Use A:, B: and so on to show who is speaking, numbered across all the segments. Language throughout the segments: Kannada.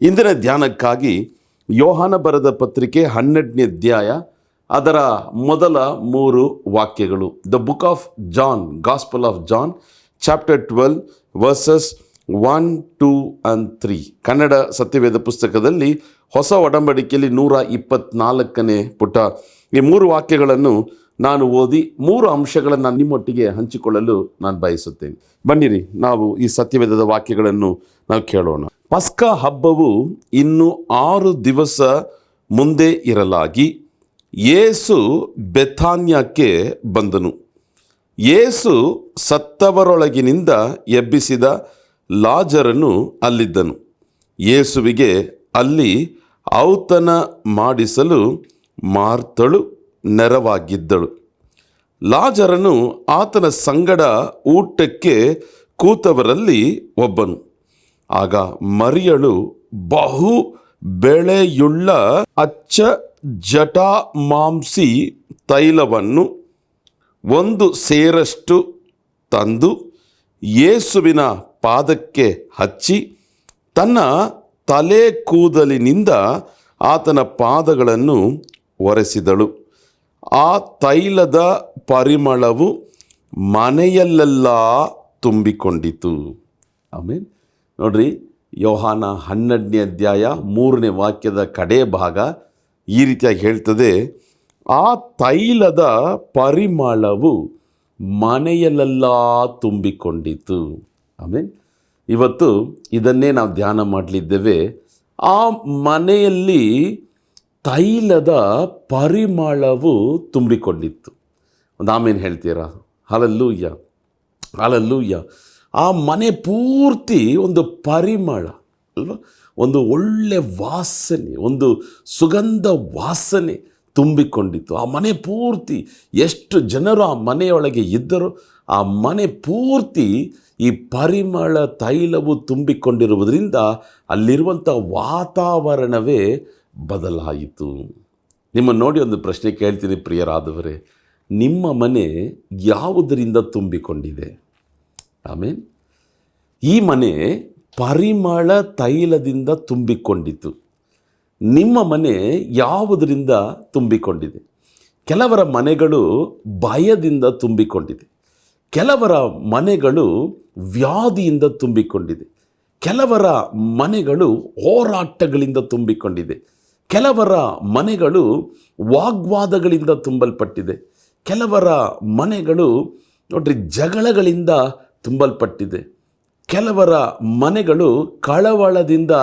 A: ಇಂದಿನ ಧ್ಯಾನಕ್ಕಾಗಿ ಯೋಹಾನ ಬರೆದ ಪತ್ರಿಕೆ 12ನೇ ಅಧ್ಯಾಯ ಅದರ ಮೊದಲ 3 ವಾಕ್ಯಗಳು. The book of John, gospel of John, chapter 12 verses 1, 2 and 3. Kannada Satyaveda ಪುಸ್ತಕದಲ್ಲಿ ಹೊಸ ಒಡಂಬಡಿಕೆಯಲ್ಲಿ 124ನೇ ಪುಟ. ಈ 3 ವಾಕ್ಯಗಳನ್ನು ನಾನು ಓದಿ 3 ಅಂಶಗಳನ್ನು ನಿಮ್ಮೊಟ್ಟಿಗೆ ಹಂಚಿಕೊಳ್ಳಲು ನಾನು ಬಯಸುತ್ತೇನೆ. ಬನ್ನಿರಿ, ನಾವು ಈ ಸತ್ಯವೇದದ ವಾಕ್ಯಗಳನ್ನು ನಾವು ಕೇಳೋಣ. ಪಸ್ಕ ಹಬ್ಬವು ಇನ್ನು 6 ದಿವಸ ಮುಂದೆ ಇರಲಾಗಿ ಯೇಸು ಬೆಥಾನ್ಯಕ್ಕೆ ಬಂದನು. ಯೇಸು ಸತ್ತವರೊಳಗಿನಿಂದ ಎಬ್ಬಿಸಿದ ಲಾಜರನು ಅಲ್ಲಿದ್ದನು. ಯೇಸುವಿಗೆ ಅಲ್ಲಿ ಔತಣ ಮಾಡಿಸಲು ಮಾರ್ತಳು ನೆರವಾಗಿದ್ದಳು. ಲಾಜರನು ಆತನ ಸಂಗಡ ಊಟಕ್ಕೆ ಕೂತವರಲ್ಲಿ ಒಬ್ಬನು. ಆಗ ಮರಿಯಳು ಬಹು ಬೆಳೆಯುಳ್ಳ ಅಚ್ಚ ಜಟಾಮಾಂಸಿ ತೈಲವನ್ನು 1 ಸೇರಷ್ಟು ತಂದು ಯೇಸುವಿನ ಪಾದಕ್ಕೆ ಹಚ್ಚಿ ತನ್ನ ತಲೆ ಕೂದಲಿನಿಂದ ಆತನ ಪಾದಗಳನ್ನು ಒರೆಸಿದಳು. ಆ ತೈಲದ ಪರಿಮಳವು ಮನೆಯಲ್ಲೆಲ್ಲ ತುಂಬಿಕೊಂಡಿತು. ಆಮೇಲೆ ನೋಡ್ರಿ, ಯೋಹಾನ 12ನೇ ಅಧ್ಯಾಯ 3ನೇ ವಾಕ್ಯದ ಕಡೆ ಭಾಗ ಈ ರೀತಿಯಾಗಿ ಹೇಳ್ತದೆ, ಆ ತೈಲದ ಪರಿಮಳವು ಮನೆಯಲ್ಲೆಲ್ಲ ತುಂಬಿಕೊಂಡಿತು. ಆಮೇಲೆ ಇವತ್ತು ಇದನ್ನೇ ನಾವು ಧ್ಯಾನ ಮಾಡಲಿದ್ದೇವೆ. ಆ ಮನೆಯಲ್ಲಿ ತೈಲದ ಪರಿಮಳವು ತುಂಬಿಕೊಂಡಿತ್ತು. ಒಂದು ಆಮೇಲೆ ಹೇಳ್ತೀರಾ? Hallelujah, hallelujah. ಆ ಮನೆ ಪೂರ್ತಿ ಒಂದು ಪರಿಮಳ ಅಲ್ವಾ, ಒಂದು ಒಳ್ಳೆ ವಾಸನೆ, ಒಂದು ಸುಗಂಧ ವಾಸನೆ ತುಂಬಿಕೊಂಡಿತ್ತು ಆ ಮನೆ ಪೂರ್ತಿ. ಎಷ್ಟು ಜನರು ಆ ಮನೆಯೊಳಗೆ ಇದ್ದರೂ ಆ ಮನೆ ಪೂರ್ತಿ ಈ ಪರಿಮಳ ತೈಲವು ತುಂಬಿಕೊಂಡಿರುವುದರಿಂದ ಅಲ್ಲಿರುವಂಥ ವಾತಾವರಣವೇ ಬದಲಾಯಿತು. ನಿಮ್ಮನ್ನು ನೋಡಿ ಒಂದು ಪ್ರಶ್ನೆ ಕೇಳ್ತೀನಿ ಪ್ರಿಯರಾದವರೇ, ನಿಮ್ಮ ಮನೆ ಯಾವುದರಿಂದ ತುಂಬಿಕೊಂಡಿದೆ? ಆಮೇಲೆ ಈ ಮನೆ ಪರಿಮಳ ತೈಲದಿಂದ ತುಂಬಿಕೊಂಡಿತು. ನಿಮ್ಮ ಮನೆ ಯಾವುದರಿಂದ ತುಂಬಿಕೊಂಡಿದೆ? ಕೆಲವರ ಮನೆಗಳು ಭಯದಿಂದ ತುಂಬಿಕೊಂಡಿದೆ, ಕೆಲವರ ಮನೆಗಳು ವ್ಯಾಧಿಯಿಂದ ತುಂಬಿಕೊಂಡಿದೆ, ಕೆಲವರ ಮನೆಗಳು ಹೋರಾಟಗಳಿಂದ ತುಂಬಿಕೊಂಡಿದೆ, ಕೆಲವರ ಮನೆಗಳು ವಾಗ್ವಾದಗಳಿಂದ ತುಂಬಲ್ಪಟ್ಟಿದೆ, ಕೆಲವರ ಮನೆಗಳು ನೋಡ್ರಿ ಜಗಳಗಳಿಂದ ತುಂಬಲ್ಪಟ್ಟಿದೆ, ಕೆಲವರ ಮನೆಗಳು ಕಳವಳದಿಂದ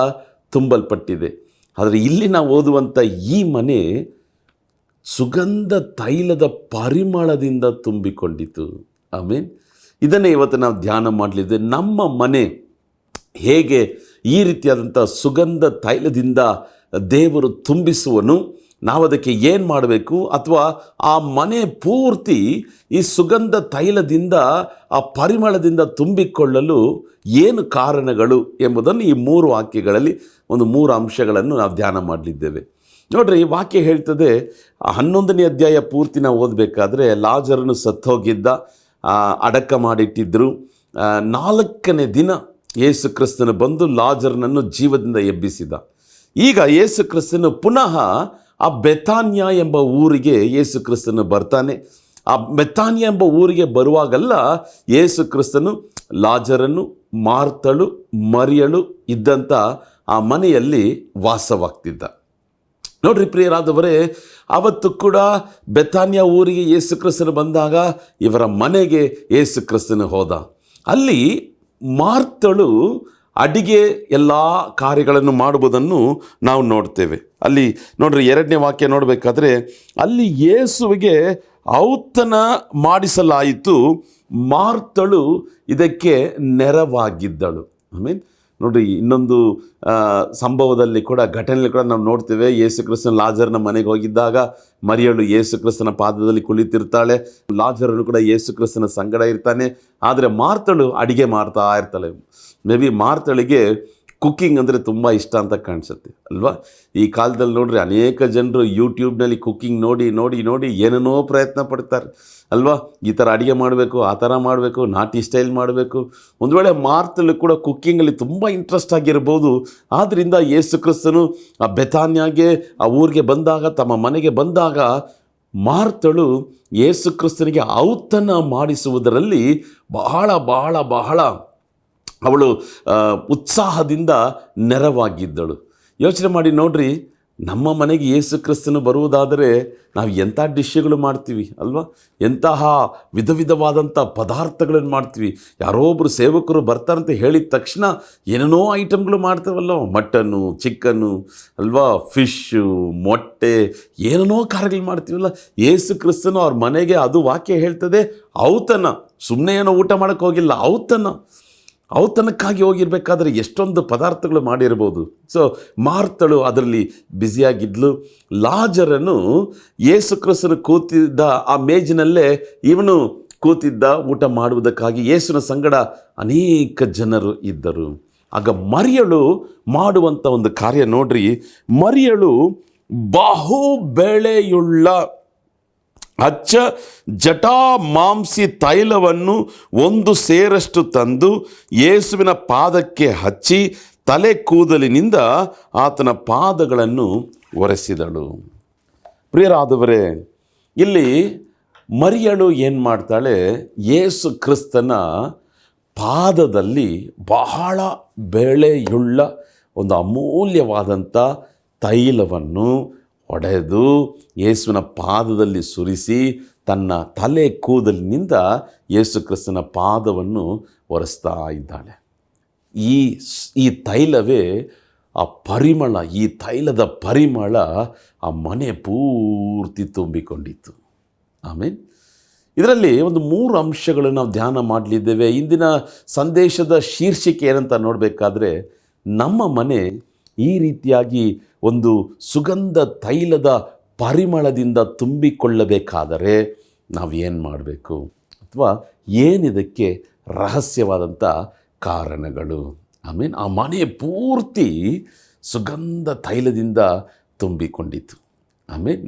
A: ತುಂಬಲ್ಪಟ್ಟಿದೆ. ಆದರೆ ಇಲ್ಲಿ ನಾವು ಓದುವಂಥ ಈ ಮನೆ ಸುಗಂಧ ತೈಲದ ಪರಿಮಳದಿಂದ ತುಂಬಿಕೊಂಡಿತು. ಆಮೇಲೆ ಇದನ್ನೇ ಇವತ್ತು ನಾವು ಧ್ಯಾನ ಮಾಡಲಿದ್ದೆ. ನಮ್ಮ ಮನೆ ಹೇಗೆ ಈ ರೀತಿಯಾದಂಥ ಸುಗಂಧ ತೈಲದಿಂದ ದೇವರು ತುಂಬಿಸುವನು, ನಾವು ಅದಕ್ಕೆ ಏನು ಮಾಡಬೇಕು, ಅಥವಾ ಆ ಮನೆ ಪೂರ್ತಿ ಈ ಸುಗಂಧ ತೈಲದಿಂದ ಆ ಪರಿಮಳದಿಂದ ತುಂಬಿಕೊಳ್ಳಲು ಏನು ಕಾರಣಗಳು ಎಂಬುದನ್ನು ಈ 3 ವಾಕ್ಯಗಳಲ್ಲಿ ಒಂದು 3 ಅಂಶಗಳನ್ನು ನಾವು ಧ್ಯಾನ ಮಾಡಲಿದ್ದೇವೆ. ನೋಡ್ರಿ, ವಾಕ್ಯ ಹೇಳ್ತದೆ, 11ನೇ ಅಧ್ಯಾಯ ಪೂರ್ತಿ ನಾವು ಓದಬೇಕಾದ್ರೆ ಲಾಜರನು ಸತ್ತೋಗಿದ್ದ, ಅಡಕ ಮಾಡಿಟ್ಟಿದ್ದರು. 4ನೇ ದಿನ ಯೇಸು ಕ್ರಿಸ್ತನು ಬಂದು ಲಾಜರನನ್ನು ಜೀವದಿಂದ ಎಬ್ಬಿಸಿದ. ಈಗ ಯೇಸು ಕ್ರಿಸ್ತನು ಪುನಃ ಆ ಬೆಥಾನ್ಯ ಎಂಬ ಊರಿಗೆ ಯೇಸು ಕ್ರಿಸ್ತನು ಬರ್ತಾನೆ. ಆ ಬೆಥಾನ್ಯ ಎಂಬ ಊರಿಗೆ ಬರುವಾಗಲ್ಲ ಯೇಸು ಕ್ರಿಸ್ತನು ಲಾಜರನು, ಮಾರ್ತಳು, ಮರಿಯಳು ಇದ್ದಂಥ ಆ ಮನೆಯಲ್ಲಿ ವಾಸವಾಗ್ತಿದ್ದ. ನೋಡ್ರಿ ಪ್ರಿಯರಾದವರೇ, ಅವತ್ತು ಕೂಡ ಬೆಥಾನ್ಯ ಊರಿಗೆ ಯೇಸು ಕ್ರಿಸ್ತನು ಬಂದಾಗ ಇವರ ಮನೆಗೆ ಯೇಸು ಕ್ರಿಸ್ತನು ಹೋದ. ಅಲ್ಲಿ ಮಾರ್ತಳು ಅಡಿಗೆ ಎಲ್ಲ ಕಾರ್ಯಗಳನ್ನು ಮಾಡುವುದನ್ನು ನಾವು ನೋಡ್ತೇವೆ. ಅಲ್ಲಿ ನೋಡ್ರಿ, 2ನೇ ವಾಕ್ಯ ನೋಡಬೇಕಾದ್ರೆ ಅಲ್ಲಿ ಯೇಸುವಿಗೆ ಔತಣ ಮಾಡಿಸಲಾಯಿತು, ಮಾರ್ತಳು ಇದಕ್ಕೆ ನೆರವಾಗಿದ್ದಳು. ಆಮೇಲೆ ನೋಡ್ರಿ, ಇನ್ನೊಂದು ಸಂಭವದಲ್ಲಿ ಕೂಡ, ಘಟನೆಯಲ್ಲಿ ಕೂಡ ನಾವು ನೋಡ್ತೇವೆ. ಯೇಸು ಕ್ರಿಸ್ತನ ಲಾಜರನ ಮನೆಗೆ ಹೋಗಿದ್ದಾಗ ಮರಿಯಳು ಯೇಸು ಕ್ರಿಸ್ತನ ಪಾದದಲ್ಲಿ ಕುಳಿತಿರ್ತಾಳೆ, ಲಾಜರನು ಕೂಡ ಯೇಸು ಕ್ರಿಸ್ತನ ಸಂಗಡ ಇರ್ತಾನೆ. ಆದರೆ ಮಾರ್ತಳು ಅಡಿಗೆ ಮಾಡ್ತಾ ಇರ್ತಾಳೆ. ಮೇ ಬಿ ಮಾರ್ತಳಿಗೆ ಕುಕ್ಕಿಂಗ್ ಅಂದರೆ ತುಂಬ ಇಷ್ಟ ಅಂತ ಕಾಣಿಸುತ್ತೆ ಅಲ್ವಾ? ಈ ಕಾಲದಲ್ಲಿ ನೋಡ್ರಿ, ಅನೇಕ ಜನರು ಯೂಟ್ಯೂಬ್ನಲ್ಲಿ ಕುಕ್ಕಿಂಗ್ ನೋಡಿ ನೋಡಿ ನೋಡಿ ಏನೇನೋ ಪ್ರಯತ್ನ ಪಡ್ತಾರೆ ಅಲ್ವಾ? ಈ ಥರ ಅಡುಗೆ ಮಾಡಬೇಕು, ಆ ಥರ ಮಾಡಬೇಕು, ನಾಟಿ ಸ್ಟೈಲ್ ಮಾಡಬೇಕು. ಒಂದು ವೇಳೆ ಮಾರ್ತಳು ಕೂಡ ಕುಕ್ಕಿಂಗಲ್ಲಿ ತುಂಬ ಇಂಟ್ರೆಸ್ಟ್ ಆಗಿರ್ಬೋದು. ಆದ್ದರಿಂದ ಯೇಸು ಕ್ರಿಸ್ತನು ಆ ಬೆಥಾನ್ಯಾಗೆ ಆ ಊರಿಗೆ ಬಂದಾಗ, ತಮ್ಮ ಮನೆಗೆ ಬಂದಾಗ, ಮಾರ್ತಳು ಯೇಸು ಕ್ರಿಸ್ತನಿಗೆ ಔತಣ ಮಾಡಿಸುವುದರಲ್ಲಿ ಬಹಳ ಬಹಳ ಬಹಳ ಅವಳು ಉತ್ಸಾಹದಿಂದ ನೆರವಾಗಿದ್ದಳು. ಯೋಚನೆ ಮಾಡಿ ನೋಡ್ರಿ, ನಮ್ಮ ಮನೆಗೆ ಯೇಸು ಕ್ರಿಸ್ತನು ಬರುವುದಾದರೆ ನಾವು ಎಂಥ ಡಿಶ್ಗಳು ಮಾಡ್ತೀವಿ ಅಲ್ವಾ? ಎಂತಹ ವಿಧ ವಿಧವಾದಂಥ ಪದಾರ್ಥಗಳನ್ನು ಮಾಡ್ತೀವಿ. ಯಾರೋ ಒಬ್ಬರು ಸೇವಕರು ಬರ್ತಾರಂತ ಹೇಳಿದ ತಕ್ಷಣ ಏನೇನೋ ಐಟಮ್ಗಳು ಮಾಡ್ತೇವಲ್ಲ, ಮಟನ್ನು, ಚಿಕನ್ನು ಅಲ್ವಾ, ಫಿಶ್ಶು, ಮೊಟ್ಟೆ, ಏನೇನೋ ಕಾರ್ಯಗಳು ಮಾಡ್ತೀವಲ್ಲ. ಯೇಸು ಕ್ರಿಸ್ತನು ಅವ್ರ ಮನೆಗೆ, ಅದು ವಾಕ್ಯ ಹೇಳ್ತದೆ, ಔತಣ. ಸುಮ್ಮನೆ ಏನೋ ಊಟ ಮಾಡೋಕ್ಕೆ ಹೋಗಿಲ್ಲ, ಔತಣಕ್ಕಾಗಿ ಹೋಗಿರ್ಬೇಕಾದ್ರೆ ಎಷ್ಟೊಂದು ಪದಾರ್ಥಗಳು ಮಾಡಿರ್ಬೋದು. ಸೊ ಮಾರ್ತಳು ಅದರಲ್ಲಿ ಬ್ಯುಸಿಯಾಗಿದ್ಲು. ಲಾಜರನು ಯೇಸು ಕ್ರಿಸ್ತನು ಕೂತಿದ್ದ ಆ ಮೇಜಿನಲ್ಲೇ ಇವನು ಕೂತಿದ್ದ ಊಟ ಮಾಡುವುದಕ್ಕಾಗಿ. ಯೇಸುವಿನ ಸಂಗಡ ಅನೇಕ ಜನರು ಇದ್ದರು. ಆಗ ಮರಿಯಳು ಮಾಡುವಂಥ ಒಂದು ಕಾರ್ಯ ನೋಡ್ರಿ. ಮರಿಯಳು ಬಹು ಬೆಳೆಯುಳ್ಳ ಅಚ್ಚ ಜಟಾಮಾಂಸಿ ತೈಲವನ್ನು 1 ಸೇರಷ್ಟು ತಂದು ಯೇಸುವಿನ ಪಾದಕ್ಕೆ ಹಚ್ಚಿ ತಲೆ ಕೂದಲಿನಿಂದ ಆತನ ಪಾದಗಳನ್ನು ಒರೆಸಿದಳು. ಪ್ರಿಯರಾದವರೇ, ಇಲ್ಲಿ ಮರಿಯಳು ಏನು ಮಾಡ್ತಾಳೆ? ಯೇಸು ಕ್ರಿಸ್ತನ ಪಾದದಲ್ಲಿ ಬಹಳ ಬೆಳೆಯುಳ್ಳ ಒಂದು ಅಮೂಲ್ಯವಾದಂಥ ತೈಲವನ್ನು ಒಡೆದು ಯೇಸುವಿನ ಪಾದದಲ್ಲಿ ಸುರಿಸಿ ತನ್ನ ತಲೆ ಕೂದಲಿನಿಂದ ಯೇಸು ಕ್ರಿಸ್ತನ ಪಾದವನ್ನು ಒರೆಸ್ತಾ ಇದ್ದಾಳೆ. ಈ ತೈಲವೇ ಆ ಪರಿಮಳ, ಈ ತೈಲದ ಪರಿಮಳ ಆ ಮನೆ ಪೂರ್ತಿ ತುಂಬಿಕೊಂಡಿತ್ತು. ಆಮೇಲೆ ಇದರಲ್ಲಿ ಒಂದು 3 ಅಂಶಗಳನ್ನು ನಾವು ಧ್ಯಾನ ಮಾಡಲಿದ್ದೇವೆ. ಇಂದಿನ ಸಂದೇಶದ ಶೀರ್ಷಿಕೆ ಏನಂತ ನೋಡಬೇಕಾದ್ರೆ, ನಮ್ಮ ಮನೆ ಈ ರೀತಿಯಾಗಿ ಒಂದು ಸುಗಂಧ ತೈಲದ ಪರಿಮಳದಿಂದ ತುಂಬಿಕೊಳ್ಳಬೇಕಾದರೆ ನಾವೇನು ಮಾಡಬೇಕು, ಅಥವಾ ಏನಿದಕ್ಕೆ ರಹಸ್ಯವಾದಂಥ ಕಾರಣಗಳು. ಆ ಮನೆ ಪೂರ್ತಿ ಸುಗಂಧ ತೈಲದಿಂದ ತುಂಬಿಕೊಂಡಿತ್ತು.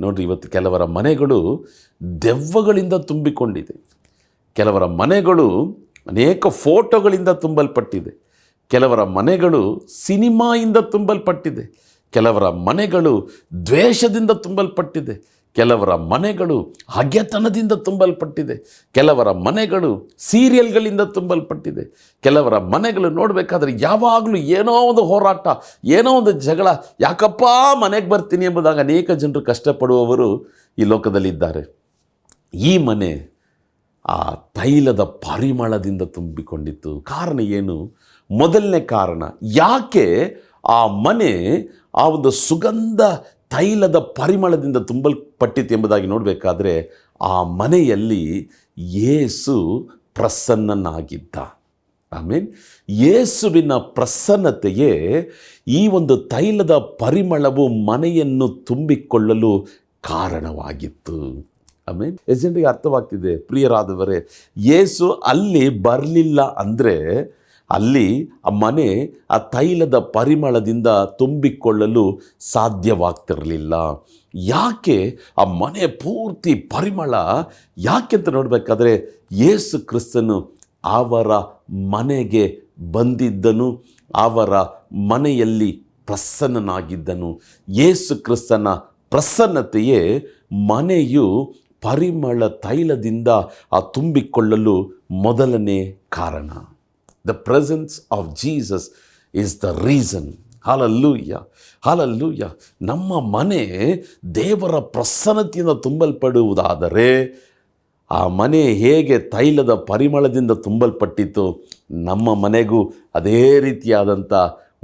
A: ನೋಡ್ರಿ, ಇವತ್ತು ಕೆಲವರ ಮನೆಗಳು ದೆವ್ವಗಳಿಂದ ತುಂಬಿಕೊಂಡಿದೆ. ಕೆಲವರ ಮನೆಗಳು ಅನೇಕ ಫೋಟೋಗಳಿಂದ ತುಂಬಲ್ಪಟ್ಟಿದೆ. ಕೆಲವರ ಮನೆಗಳು ಸಿನಿಮಾಯಿಂದ ತುಂಬಲ್ಪಟ್ಟಿದೆ. ಕೆಲವರ ಮನೆಗಳು ದ್ವೇಷದಿಂದ ತುಂಬಲ್ಪಟ್ಟಿದೆ. ಕೆಲವರ ಮನೆಗಳು ಹಗೆತನದಿಂದ ತುಂಬಲ್ಪಟ್ಟಿದೆ. ಕೆಲವರ ಮನೆಗಳು ಸೀರಿಯಲ್ಗಳಿಂದ ತುಂಬಲ್ಪಟ್ಟಿದೆ. ಕೆಲವರ ಮನೆಗಳು ನೋಡಬೇಕಾದ್ರೆ ಯಾವಾಗಲೂ ಏನೋ ಒಂದು ಹೋರಾಟ, ಏನೋ ಒಂದು ಜಗಳ. ಯಾಕಪ್ಪ ಮನೆಗೆ ಬರ್ತೀನಿ ಎಂಬುದಾಗಿ ಅನೇಕ ಜನರು ಕಷ್ಟಪಡುವವರು ಈ ಲೋಕದಲ್ಲಿದ್ದಾರೆ. ಈ ಮನೆ ಆ ತೈಲದ ಪರಿಮಳದಿಂದ ತುಂಬಿಕೊಂಡಿತ್ತು. ಕಾರಣ ಏನು? ಮೊದಲನೇ ಕಾರಣ, ಯಾಕೆ ಆ ಮನೆ ಆ ಒಂದು ಸುಗಂಧ ತೈಲದ ಪರಿಮಳದಿಂದ ತುಂಬಲ್ಪಟ್ಟಿತ್ತು ಎಂಬುದಾಗಿ ನೋಡಬೇಕಾದ್ರೆ, ಆ ಮನೆಯಲ್ಲಿ ಯೇಸು ಪ್ರಸನ್ನನಾಗಿದ್ದ. ಯೇಸುವಿನ ಪ್ರಸನ್ನತೆಯೇ ಈ ಒಂದು ತೈಲದ ಪರಿಮಳವು ಮನೆಯನ್ನು ತುಂಬಿಕೊಳ್ಳಲು ಕಾರಣವಾಗಿತ್ತು. ಎಷ್ಟು ಜನರಿಗೆ ಅರ್ಥವಾಗ್ತಿದೆ ಪ್ರಿಯರಾದವರೇ? ಯೇಸು ಅಲ್ಲಿ ಬರಲಿಲ್ಲ ಅಂದರೆ ಅಲ್ಲಿ ಆ ಮನೆ ಆ ತೈಲದ ಪರಿಮಳದಿಂದ ತುಂಬಿಕೊಳ್ಳಲು ಸಾಧ್ಯವಾಗ್ತಿರಲಿಲ್ಲ. ಯಾಕೆ ಆ ಮನೆ ಪೂರ್ತಿ ಪರಿಮಳ? ಯಾಕೆಂತ ನೋಡಬೇಕಾದ್ರೆ, ಯೇಸು ಕ್ರಿಸ್ತನು ಅವರ ಮನೆಗೆ ಬಂದಿದ್ದನು, ಅವರ ಮನೆಯಲ್ಲಿ ಪ್ರಸನ್ನನಾಗಿದ್ದನು. ಯೇಸು ಕ್ರಿಸ್ತನ ಪ್ರಸನ್ನತೆಯೇ ಮನೆಯು ಪರಿಮಳ ತೈಲದಿಂದ ತುಂಬಿಕೊಳ್ಳಲು ಮೊದಲನೇ ಕಾರಣ. The presence of Jesus is the reason. Hallelujah, hallelujah. ನಮ್ಮ ಮನೆ ದೇವರ ಪ್ರಸನ್ನತೆಯಿಂದ ತುಂಬಲ್ಪಡುವುದಾದರೆ, ಆ ಮನೆ ಹೇಗೆ ತೈಲದ ಪರಿಮಳದಿಂದ ತುಂಬಲ್ಪಟ್ಟಿತ್ತು, ನಮ್ಮ ಮನೆಗೂ ಅದೇ ರೀತಿಯಾದಂಥ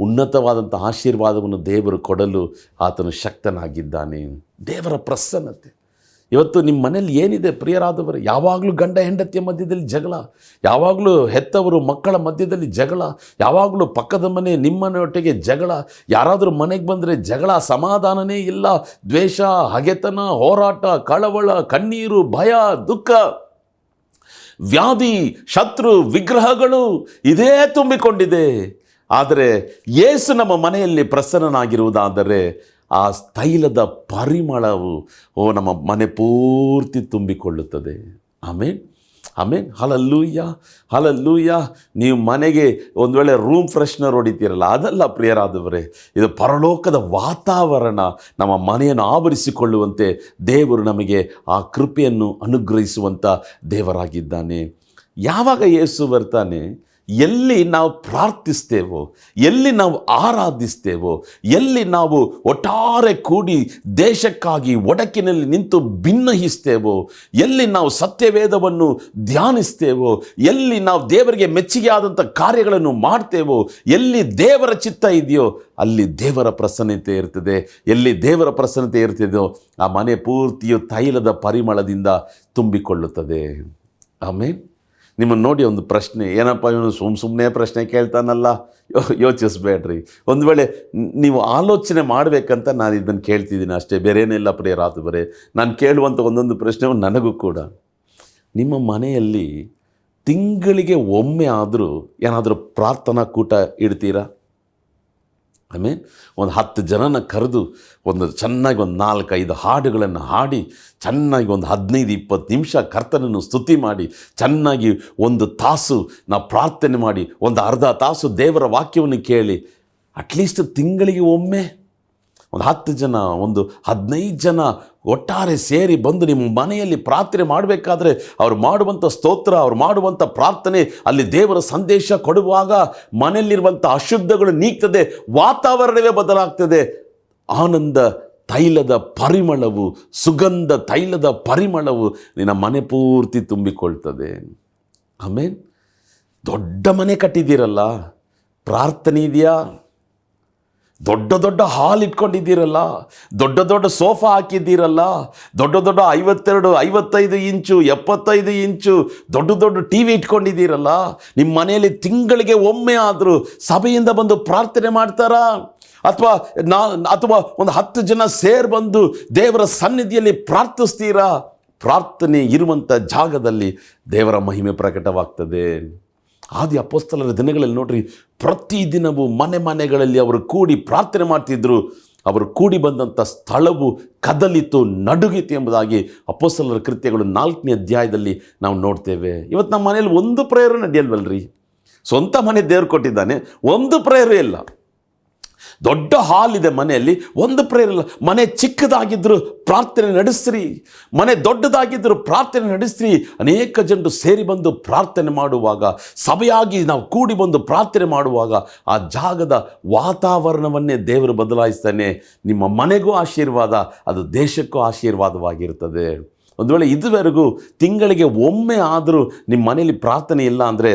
A: ಉನ್ನತವಾದಂಥ ಆಶೀರ್ವಾದವನ್ನು ದೇವರು ಕೊಡಲು ಆತನು ಶಕ್ತನಾಗಿದ್ದಾನೆ. ದೇವರ ಪ್ರಸನ್ನತೆ. ಇವತ್ತು ನಿಮ್ಮ ಮನೇಲಿ ಏನಿದೆ ಪ್ರಿಯರಾದವರು? ಯಾವಾಗಲೂ ಗಂಡ ಹೆಂಡತಿಯ ಮಧ್ಯದಲ್ಲಿ ಜಗಳ, ಯಾವಾಗಲೂ ಹೆತ್ತವರು ಮಕ್ಕಳ ಮಧ್ಯದಲ್ಲಿ ಜಗಳ, ಯಾವಾಗಲೂ ಪಕ್ಕದ ಮನೆ ನಿಮ್ಮನೆಯೊಟ್ಟಿಗೆ ಜಗಳ, ಯಾರಾದರೂ ಮನೆಗೆ ಬಂದರೆ ಜಗಳ, ಸಮಾಧಾನನೇ ಇಲ್ಲ, ದ್ವೇಷ, ಹಗೆತನ, ಹೋರಾಟ, ಕಳವಳ, ಕಣ್ಣೀರು, ಭಯ, ದುಃಖ, ವ್ಯಾಧಿ, ಶತ್ರು, ವಿಗ್ರಹಗಳು ಇದೇ ತುಂಬಿಕೊಂಡಿದೆ. ಆದರೆ ಯೇಸು ನಮ್ಮ ಮನೆಯಲ್ಲಿ ಪ್ರಸನ್ನನಾಗಿರುವುದಾದರೆ ಆ ತೈಲದ ಪರಿಮಳವು ನಮ್ಮ ಮನೆ ಪೂರ್ತಿ ತುಂಬಿಕೊಳ್ಳುತ್ತದೆ. ಆಮೇನ್, ಆಮೇನ್, ಹಲ್ಲೆಲೂಯಾ, ಹಲ್ಲೆಲೂಯಾ. ನೀವು ಮನೆಗೆ ಒಂದು ವೇಳೆ ರೂಮ್ ಫ್ರೆಶ್ನರ್ ಹೊಡಿತೀರಲ್ಲ, ಅದಲ್ಲ ಪ್ರಿಯರಾದವರೇ, ಇದು ಪರಲೋಕದ ವಾತಾವರಣ ನಮ್ಮ ಮನೆಯನ್ನು ಆವರಿಸಿಕೊಳ್ಳುವಂತೆ ದೇವರು ನಮಗೆ ಆ ಕೃಪೆಯನ್ನು ಅನುಗ್ರಹಿಸುವಂಥ ದೇವರಾಗಿದ್ದಾನೆ. ಯಾವಾಗ ಯೇಸು ಬರ್ತಾನೆ, ಎಲ್ಲಿ ನಾವು ಪ್ರಾರ್ಥಿಸ್ತೇವೋ, ಎಲ್ಲಿ ನಾವು ಆರಾಧಿಸ್ತೇವೋ, ಎಲ್ಲಿ ನಾವು ಒಟ್ಟಾರೆ ಕೂಡಿ ದೇಶಕ್ಕಾಗಿ ಒಡಕಿನಲ್ಲಿ ನಿಂತು ಭಿನ್ನಹಿಸ್ತೇವೋ, ಎಲ್ಲಿ ನಾವು ಸತ್ಯವೇದವನ್ನು ಧ್ಯಾನಿಸ್ತೇವೋ, ಎಲ್ಲಿ ನಾವು ದೇವರಿಗೆ ಮೆಚ್ಚುಗೆ ಆದಂಥ ಕಾರ್ಯಗಳನ್ನು ಮಾಡ್ತೇವೋ, ಎಲ್ಲಿ ದೇವರ ಚಿತ್ತ ಇದೆಯೋ ಅಲ್ಲಿ ದೇವರ ಪ್ರಸನ್ನತೆ ಇರ್ತದೆ. ಎಲ್ಲಿ ದೇವರ ಪ್ರಸನ್ನತೆ ಇರ್ತಿದೆಯೋ ಆ ಮನೆ ಪೂರ್ತಿಯು ತೈಲದ ಪರಿಮಳದಿಂದ ತುಂಬಿಕೊಳ್ಳುತ್ತದೆ. ಆಮೇಲೆ ನಿಮ್ಮನ್ನು ನೋಡಿ ಒಂದು ಪ್ರಶ್ನೆ, ಏನಪ್ಪ ಇವನು ಸುಮ್ಮನೆ ಪ್ರಶ್ನೆ ಕೇಳ್ತಾನಲ್ಲ, ಯೋಚಿಸ್ಬೇಡ್ರಿ. ಒಂದು ವೇಳೆ ನೀವು ಆಲೋಚನೆ ಮಾಡಬೇಕಂತ ನಾನು ಇದನ್ನು ಕೇಳ್ತಿದ್ದೀನಿ ಅಷ್ಟೇ, ಬೇರೇನಿಲ್ಲ ಪ್ರಿಯರಾದವರೇ. ನಾನು ಕೇಳುವಂಥ ಒಂದೊಂದು ಪ್ರಶ್ನೆ ನನಗೂ ಕೂಡ, ನಿಮ್ಮ ಮನೆಯಲ್ಲಿ ತಿಂಗಳಿಗೆ ಒಮ್ಮೆ ಆದರೂ ಏನಾದರೂ ಪ್ರಾರ್ಥನಾ ಕೂಟ ಇಡ್ತೀರಾ? ಆಮೇಲೆ ಒಂದು 10 ಜನನ ಕರೆದು ಒಂದು ಚೆನ್ನಾಗಿ ಒಂದು 4-5 ಹಾಡುಗಳನ್ನು ಹಾಡಿ ಚೆನ್ನಾಗಿ ಒಂದು 15-20 ನಿಮಿಷ ಕರ್ತನನ್ನು ಸ್ತುತಿ ಮಾಡಿ ಚೆನ್ನಾಗಿ 1 ತಾಸು ನಾವು ಪ್ರಾರ್ಥನೆ ಮಾಡಿ ಒಂದು ಅರ್ಧ ತಾಸು ದೇವರ ವಾಕ್ಯವನ್ನು ಕೇಳಿ, ಅಟ್ಲೀಸ್ಟ್ ತಿಂಗಳಿಗೆ ಒಮ್ಮೆ ಒಂದು 10 ಜನ, ಒಂದು 15 ಜನ ಒಟ್ಟಾರೆ ಸೇರಿ ಬಂದು ನಿಮ್ಮ ಮನೆಯಲ್ಲಿ ಪ್ರಾರ್ಥನೆ ಮಾಡಬೇಕಾದ್ರೆ ಅವ್ರು ಮಾಡುವಂಥ ಸ್ತೋತ್ರ, ಅವ್ರು ಮಾಡುವಂಥ ಪ್ರಾರ್ಥನೆ, ಅಲ್ಲಿ ದೇವರ ಸಂದೇಶ ಕೊಡುವಾಗ ಮನೆಯಲ್ಲಿರುವಂಥ ಅಶುದ್ಧಗಳು ನೀಗ್ತದೆ, ವಾತಾವರಣವೇ ಬದಲಾಗ್ತದೆ. ಆನಂದ ತೈಲದ ಪರಿಮಳವು, ಸುಗಂಧ ತೈಲದ ಪರಿಮಳವು ನಿನ್ನ ಮನೆ ಪೂರ್ತಿ ತುಂಬಿಕೊಳ್ತದೆ. ಆಮೇಲೆ ದೊಡ್ಡ ಮನೆ ಕಟ್ಟಿದ್ದೀರಲ್ಲ, ಪ್ರಾರ್ಥನೆ ಇದೆಯಾ? ದೊಡ್ಡ ದೊಡ್ಡ ಹಾಲ್ ಇಟ್ಕೊಂಡಿದ್ದೀರಲ್ಲ, ದೊಡ್ಡ ದೊಡ್ಡ ಸೋಫಾ ಹಾಕಿದ್ದೀರಲ್ಲ, ದೊಡ್ಡ ದೊಡ್ಡ 52, 55 ಇಂಚು, 75 ಇಂಚು ದೊಡ್ಡ ದೊಡ್ಡ ಟಿ ವಿ ಇಟ್ಕೊಂಡಿದ್ದೀರಲ್ಲ, ನಿಮ್ಮ ಮನೆಯಲ್ಲಿ ತಿಂಗಳಿಗೆ ಒಮ್ಮೆ ಆದರೂ ಸಭೆಯಿಂದ ಬಂದು ಪ್ರಾರ್ಥನೆ ಮಾಡ್ತಾರಾ? ಅಥವಾ ಒಂದು 10 ಜನ ಸೇರಿ ಬಂದು ದೇವರ ಸನ್ನಿಧಿಯಲ್ಲಿ ಪ್ರಾರ್ಥಿಸ್ತೀರಾ? ಪ್ರಾರ್ಥನೆ ಇರುವಂಥ ಜಾಗದಲ್ಲಿ ದೇವರ ಮಹಿಮೆ ಪ್ರಕಟವಾಗ್ತದೆ. ಆದಿ ಅಪೊಸ್ತಲರ ದಿನಗಳಲ್ಲಿ ನೋಡ್ರಿ, ಪ್ರತಿದಿನವೂ ಮನೆಗಳಲ್ಲಿ ಅವರು ಕೂಡಿ ಪ್ರಾರ್ಥನೆ ಮಾಡ್ತಿದ್ರು. ಅವರು ಕೂಡಿ ಬಂದಂಥ ಸ್ಥಳವು ಕದಲಿತು, ನಡುಗಿತು ಎಂಬುದಾಗಿ ಅಪೊಸ್ತಲರ ಕೃತ್ಯಗಳು 4ನೇ ಅಧ್ಯಾಯದಲ್ಲಿ ನಾವು ನೋಡ್ತೇವೆ. ಇವತ್ತು ನಮ್ಮ ಮನೇಲಿ ಒಂದು ಪ್ರೇಯರ್ ನಡೆಯಲ್ವಲ್ರಿ? ಸ್ವಂತ ಮನೆ ದೇವ್ರು ಕೊಟ್ಟಿದ್ದಾನೆ, ಒಂದು ಪ್ರೇಯರ್ ಇಲ್ಲ. ದೊಡ್ಡ ಹಾಲ್ ಇದೆ ಮನೆಯಲ್ಲಿ, ಒಂದು ಪ್ರೇಯರ್ ಇಲ್ಲ. ಮನೆ ಚಿಕ್ಕದಾಗಿದ್ದರೂ ಪ್ರಾರ್ಥನೆ ನಡೆಸ್ರಿ, ಮನೆ ದೊಡ್ಡದಾಗಿದ್ದರೂ ಪ್ರಾರ್ಥನೆ ನಡೆಸ್ರಿ. ಅನೇಕ ಜನರು ಸೇರಿ ಬಂದು ಪ್ರಾರ್ಥನೆ ಮಾಡುವಾಗ, ಸಭೆಯಾಗಿ ನಾವು ಕೂಡಿ ಬಂದು ಪ್ರಾರ್ಥನೆ ಮಾಡುವಾಗ ಆ ಜಾಗದ ವಾತಾವರಣವನ್ನೇ ದೇವರು ಬದಲಾಯಿಸ್ತಾನೆ. ನಿಮ್ಮ ಮನೆಗೂ ಆಶೀರ್ವಾದ, ಅದು ದೇಶಕ್ಕೂ ಆಶೀರ್ವಾದವಾಗಿರ್ತದೆ. ಒಂದು ವೇಳೆ ಇದುವರೆಗೂ ತಿಂಗಳಿಗೆ ಒಮ್ಮೆ ಆದರೂ ನಿಮ್ಮ ಮನೇಲಿ ಪ್ರಾರ್ಥನೆ ಇಲ್ಲ ಅಂದರೆ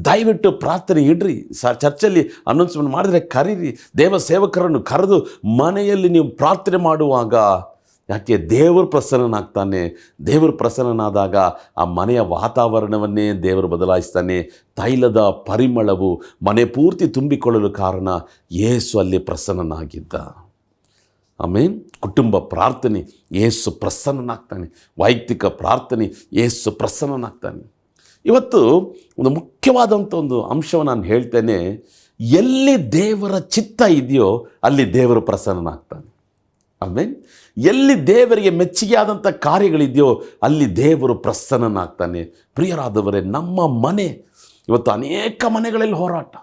A: ದಯವಿಟ್ಟು ಪ್ರಾರ್ಥನೆ ಇಡ್ರಿ. ಚರ್ಚಲ್ಲಿ ಅನೌನ್ಸ್ಮೆಂಟ್ ಮಾಡಿದ್ರೆ ಕರೀರಿ, ದೇವ ಸೇವಕರನ್ನು ಕರೆದು ಮನೆಯಲ್ಲಿ ನೀವು ಪ್ರಾರ್ಥನೆ ಮಾಡುವಾಗ, ಯಾಕೆ ದೇವರು ಪ್ರಸನ್ನನಾಗ್ತಾನೆ. ದೇವರು ಪ್ರಸನ್ನನಾದಾಗ ಆ ಮನೆಯ ವಾತಾವರಣವನ್ನೇ ದೇವರು ಬದಲಾಯಿಸ್ತಾನೆ. ತೈಲದ ಪರಿಮಳವು ಮನೆ ಪೂರ್ತಿ ತುಂಬಿಕೊಳ್ಳಲು ಕಾರಣ ಯೇಸು ಅಲ್ಲಿ ಪ್ರಸನ್ನನಾಗಿದ್ದ. ಆಮೇನ್. ಕುಟುಂಬ ಪ್ರಾರ್ಥನೆ ಯೇಸು ಪ್ರಸನ್ನನಾಗ್ತಾನೆ, ವೈಯಕ್ತಿಕ ಪ್ರಾರ್ಥನೆ ಯೇಸು ಪ್ರಸನ್ನನಾಗ್ತಾನೆ. ಇವತ್ತು ಒಂದು ಮುಖ್ಯವಾದಂಥ ಒಂದು ಅಂಶವನ್ನು ನಾನು ಹೇಳ್ತೇನೆ. ಎಲ್ಲಿ ದೇವರ ಚಿತ್ತ ಇದೆಯೋ ಅಲ್ಲಿ ದೇವರು ಪ್ರಸನ್ನನಾಗ್ತಾನೆ. ಆಮೇನ್. ಎಲ್ಲಿ ದೇವರಿಗೆ ಮೆಚ್ಚುಗೆ ಆದಂಥ ಕಾರ್ಯಗಳಿದೆಯೋ ಅಲ್ಲಿ ದೇವರು ಪ್ರಸನ್ನನಾಗ್ತಾನೆ. ಪ್ರಿಯರಾದವರೇ, ನಮ್ಮ ಮನೆ ಇವತ್ತು ಅನೇಕ ಮನೆಗಳಲ್ಲಿ ಹೋರಾಟ,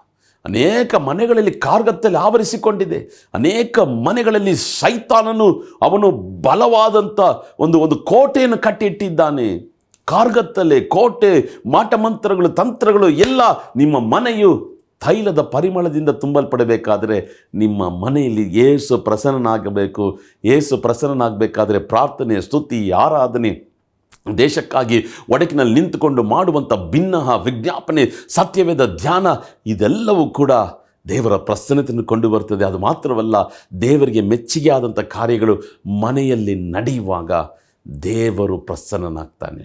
A: ಅನೇಕ ಮನೆಗಳಲ್ಲಿ ಕಾರ್ಗತ್ತಲೆ ಆವರಿಸಿಕೊಂಡಿದೆ. ಅನೇಕ ಮನೆಗಳಲ್ಲಿ ಸೈತಾನನು ಅವನು ಬಲವಾದಂಥ ಒಂದು ಕೋಟೆಯನ್ನು ಕಟ್ಟಿಟ್ಟಿದ್ದಾನೆ. ಕಾರ್ಗತ್ತಲೆ, ಕೋಟೆ, ಮಾಟಮಂತ್ರಗಳು, ತಂತ್ರಗಳು ಎಲ್ಲ. ನಿಮ್ಮ ಮನೆಯು ತೈಲದ ಪರಿಮಳದಿಂದ ತುಂಬಲ್ಪಡಬೇಕಾದರೆ ನಿಮ್ಮ ಮನೆಯಲ್ಲಿ ಯೇಸು ಪ್ರಸನ್ನನಾಗಬೇಕು. ಯೇಸು ಪ್ರಸನ್ನನಾಗಬೇಕಾದರೆ ಪ್ರಾರ್ಥನೆ, ಸ್ತುತಿ, ಆರಾಧನೆ, ದೇಶಕ್ಕಾಗಿ ಒಡಕಿನಲ್ಲಿ ನಿಂತುಕೊಂಡು ಮಾಡುವಂಥ ಭಿನ್ನಹ ವಿಜ್ಞಾಪನೆ, ಸತ್ಯವೇದ ಧ್ಯಾನ, ಇದೆಲ್ಲವೂ ಕೂಡ ದೇವರ ಪ್ರಸನ್ನತೆಯನ್ನು ಕೊಂಡು ಬರ್ತದೆ. ಅದು ಮಾತ್ರವಲ್ಲ, ದೇವರಿಗೆ ಮೆಚ್ಚುಗೆ ಆದಂಥ ಕಾರ್ಯಗಳು ಮನೆಯಲ್ಲಿ ನಡೆಯುವಾಗ ದೇವರು ಪ್ರಸನ್ನನಾಗ್ತಾನೆ.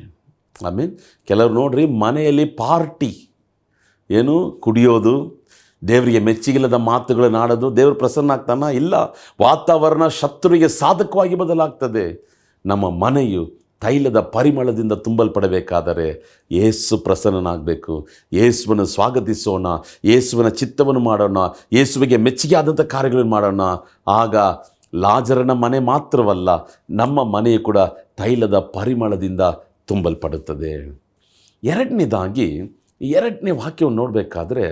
A: ಆಮೇಲೆ ಕೆಲವರು ನೋಡ್ರಿ, ಮನೆಯಲ್ಲಿ ಪಾರ್ಟಿ, ಏನು ಕುಡಿಯೋದು, ದೇವರಿಗೆ ಮೆಚ್ಚುಗಿಲ್ಲದ ಮಾತುಗಳನ್ನು ಆಡೋದು, ದೇವರು ಪ್ರಸನ್ನ ಆಗ್ತಾನ? ಇಲ್ಲ. ವಾತಾವರಣ ಶತ್ರುವಿಗೆ ಸಾಧಕವಾಗಿ ಬದಲಾಗ್ತದೆ. ನಮ್ಮ ಮನೆಯು ತೈಲದ ಪರಿಮಳದಿಂದ ತುಂಬಲ್ಪಡಬೇಕಾದರೆ ಯೇಸು ಪ್ರಸನ್ನನಾಗಬೇಕು. ಯೇಸುವನ್ನು ಸ್ವಾಗತಿಸೋಣ, ಯೇಸುವಿನ ಚಿತ್ತವನ್ನು ಮಾಡೋಣ, ಯೇಸುವಿಗೆ ಮೆಚ್ಚುಗೆ ಆದಂಥ ಕಾರ್ಯಗಳನ್ನು ಮಾಡೋಣ. ಆಗ ಲಾಜರನ ಮನೆ ಮಾತ್ರವಲ್ಲ, ನಮ್ಮ ಮನೆಯು ಕೂಡ ತೈಲದ ಪರಿಮಳದಿಂದ ತುಂಬಲ್ಪಡುತ್ತದೆ. ಎರಡನೇದಾಗಿ, ಎರಡನೇ ವಾಕ್ಯವನ್ನು ನೋಡಬೇಕಾದ್ರೆ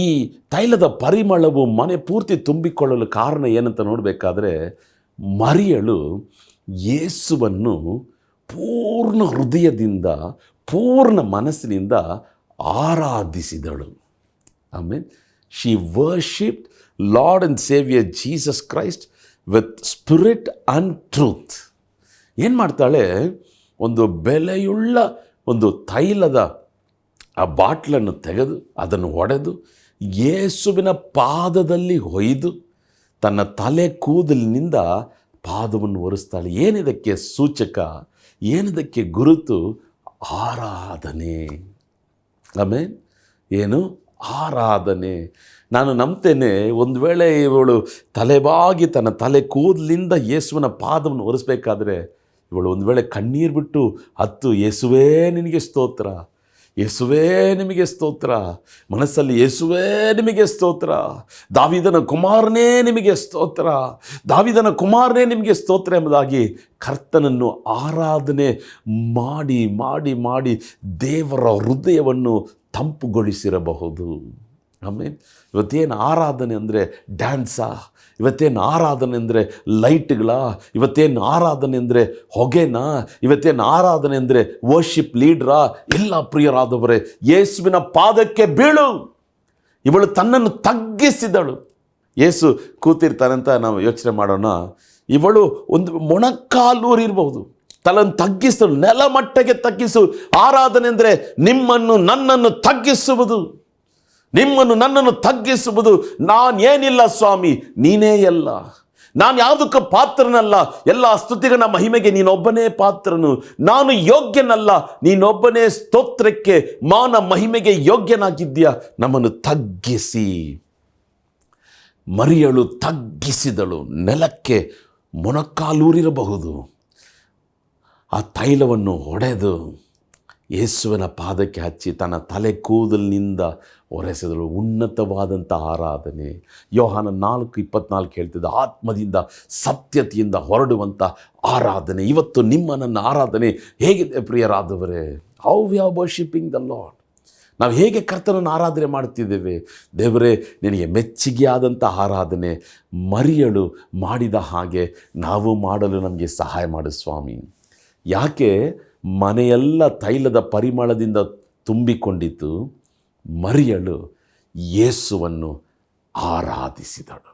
A: ಈ ತೈಲದ ಪರಿಮಳವು ಮನೆ ಪೂರ್ತಿ ತುಂಬಿಕೊಳ್ಳಲು ಕಾರಣ ಏನಂತ ನೋಡಬೇಕಾದ್ರೆ, ಮರಿಯಳು ಯೇಸುವನ್ನು ಪೂರ್ಣ ಹೃದಯದಿಂದ ಪೂರ್ಣ ಮನಸ್ಸಿನಿಂದ ಆರಾಧಿಸಿದಳು. ಆಮೇಲೆ she worshipped lord and saviour Jesus Christ with spirit and truth. ಏನು ಮಾಡ್ತಾಳೆ, ಒಂದು ಬೆಲೆಯುಳ್ಳ ಒಂದು ತೈಲದ ಆ ಬಾಟ್ಲನ್ನು ತೆಗೆದು ಅದನ್ನು ಒಡೆದು ಯೇಸುವಿನ ಪಾದದಲ್ಲಿ ಹೊಯ್ದು ತನ್ನ ತಲೆ ಕೂದಲಿನಿಂದ ಪಾದವನ್ನು ಒರೆಸ್ತಾಳೆ. ಏನಿದಕ್ಕೆ ಸೂಚಕ, ಏನಿದಕ್ಕೆ ಗುರುತು? ಆರಾಧನೆ. ಆಮೇಲೆ ಏನು? ಆರಾಧನೆ. ನಾನು ನಂಬ್ತೇನೆ, ಒಂದು ವೇಳೆ ಇವಳು ತಲೆಬಾಗಿ ತನ್ನ ತಲೆ ಕೂದಲಿಂದ ಯೇಸುವಿನ ಪಾದವನ್ನು ಒರೆಸ್ಬೇಕಾದ್ರೆ ಇವಳು ಒಂದು ವೇಳೆ ಕಣ್ಣೀರು ಬಿಟ್ಟು ಹತ್ತು ಯೇಸುವೇ ನಿನಗೆ ಸ್ತೋತ್ರ, ಯೇಸುವೇ ನಿಮಗೆ ಸ್ತೋತ್ರ, ಮನಸ್ಸಲ್ಲಿ ಯೇಸುವೇ ನಿಮಗೆ ಸ್ತೋತ್ರ, ದಾವೀದನ ಕುಮಾರನೇ ನಿಮಗೆ ಸ್ತೋತ್ರ, ದಾವೀದನ ಕುಮಾರನೇ ನಿಮಗೆ ಸ್ತೋತ್ರ ಎಂಬುದಾಗಿ ಕರ್ತನನ್ನು ಆರಾಧನೆ ಮಾಡಿ ಮಾಡಿ ಮಾಡಿ ದೇವರ ಹೃದಯವನ್ನು ತಂಪುಗೊಳಿಸಿರಬಹುದು. ಆಮೇಲೆ ಇವತ್ತೇನು ಆರಾಧನೆ ಅಂದರೆ ಡ್ಯಾನ್ಸಾ? ಇವತ್ತೇನು ಆರಾಧನೆ ಅಂದರೆ ಲೈಟ್ಗಳ? ಇವತ್ತೇನು ಆರಾಧನೆ ಅಂದರೆ ಹೊಗೆನಾ? ಇವತ್ತೇನು ಆರಾಧನೆ ಅಂದರೆ ವರ್ಷಿಪ್ ಲೀಡ್ರಾ? ಇಲ್ಲ ಪ್ರಿಯರಾದವರೇ, ಯೇಸುವಿನ ಪಾದಕ್ಕೆ ಬೀಳು. ಇವಳು ತನ್ನನ್ನು ತಗ್ಗಿಸಿದಳು. ಯೇಸು ಕೂತಿರ್ತಾನಂತ ನಾವು ಯೋಚನೆ ಮಾಡೋಣ. ಇವಳು ಒಂದು ಮೊಣಕಾಲೂರಿರ್ಬೋದು, ತನ್ನನ್ನು ತಗ್ಗಿಸಲು, ನೆಲಮಟ್ಟಕ್ಕೆ ತಗ್ಗಿಸು. ಆರಾಧನೆ ಅಂದರೆ ನಿಮ್ಮನ್ನು ನನ್ನನ್ನು ತಗ್ಗಿಸುವುದು, ನಿಮ್ಮನ್ನು ನನ್ನನ್ನು ತಗ್ಗಿಸುವುದು. ನಾನೇನಿಲ್ಲ ಸ್ವಾಮಿ, ನೀನೇ ಎಲ್ಲ, ನಾನು ಯಾವುದಕ್ಕೆ ಪಾತ್ರನಲ್ಲ, ಎಲ್ಲ ಸ್ತುತಿಗಳ ಮಹಿಮೆಗೆ ನೀನೊಬ್ಬನೇ ಪಾತ್ರನು, ನಾನು ಯೋಗ್ಯನಲ್ಲ, ನೀನೊಬ್ಬನೇ ಸ್ತೋತ್ರಕ್ಕೆ ಮಾನ ಮಹಿಮೆಗೆ ಯೋಗ್ಯನಾಗಿದ್ದೀಯ. ನಮ್ಮನ್ನು ತಗ್ಗಿಸಿ. ಮರಿಯಳು ತಗ್ಗಿಸಿದಳು, ನೆಲಕ್ಕೆ ಮೊಣಕಾಲೂರಿರಬಹುದು. ಆ ತೈಲವನ್ನು ಹೊಡೆದು ಯೇಸುವಿನ ಪಾದಕ್ಕೆ ಹಚ್ಚಿ ತನ್ನ ತಲೆ ಕೂದಲಿನಿಂದ ಒರೆಸಿದಳು. ಉನ್ನತವಾದಂಥ ಆರಾಧನೆ. ಯೋಹಾನ 4:24 ಹೇಳ್ತಿದ್ದ, ಆತ್ಮದಿಂದ ಸತ್ಯತೆಯಿಂದ ಹೊರಡುವಂಥ ಆರಾಧನೆ. ಇವತ್ತು ನಿಮ್ಮ ನನ್ನ ಆರಾಧನೆ ಹೇಗಿದೆ ಪ್ರಿಯರಾದವರೇ? How we are worshipping the lord. ನಾವು ಹೇಗೆ ಕರ್ತನನ್ನು ಆರಾಧನೆ ಮಾಡ್ತಿದ್ದೇವೆ? ದೇವರೇ, ನಿನಗೆ ಮೆಚ್ಚುಗೆಯಾದಂಥ ಆರಾಧನೆ ಮರಿಯಳು ಮಾಡಿದ ಹಾಗೆ ನಾವು ಮಾಡಲು ನಮಗೆ ಸಹಾಯ ಮಾಡು ಸ್ವಾಮಿ. ಯಾಕೆ? ಮನೆಯೆಲ್ಲ ತೈಲದ ಪರಿಮಳದಿಂದ ತುಂಬಿಕೊಂಡಿತ್ತು. ಮರಿಯಳು ಯೇಸುವನ್ನು ಆರಾಧಿಸಿದಳು.